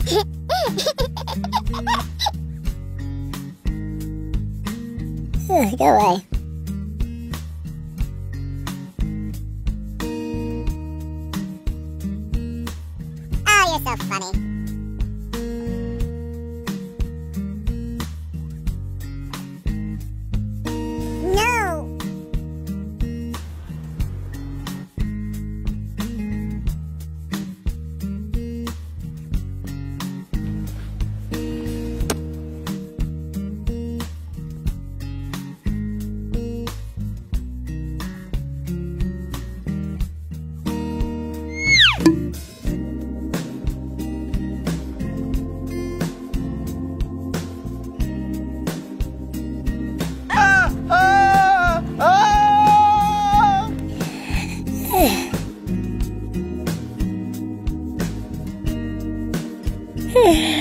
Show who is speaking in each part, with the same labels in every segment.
Speaker 1: Go away. Oh, you're so funny.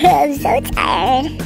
Speaker 1: I'm so tired.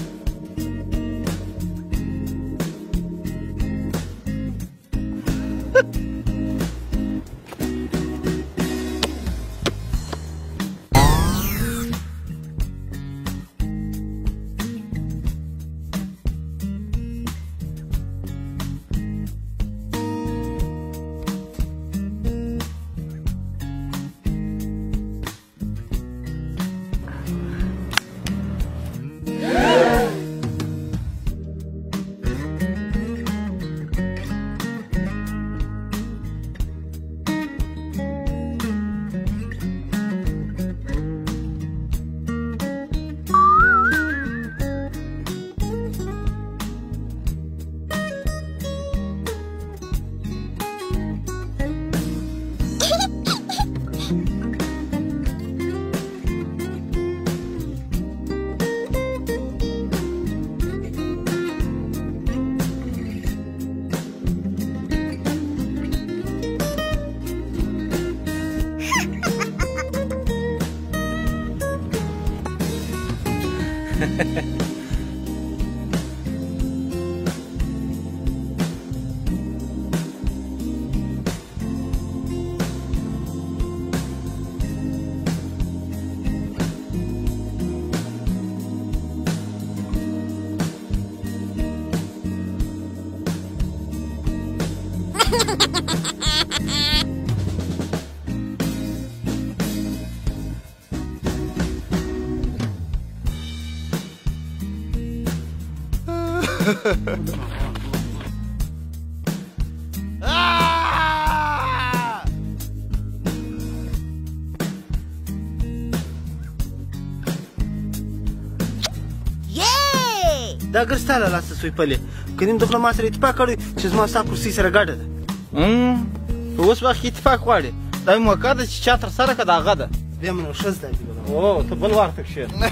Speaker 2: دا ګرستا له لاسه سوی پلې کریم دخله ما سره اتفاق کړی چې زما ستا کرسۍ سره ګډه ده
Speaker 3: په اوس وخت کې اتفاق غواړې دا موقع ده چې چا تر سره که د هغه ده
Speaker 2: بیا مو نو ښه زده دي
Speaker 3: او ته بل وار ته کښېنه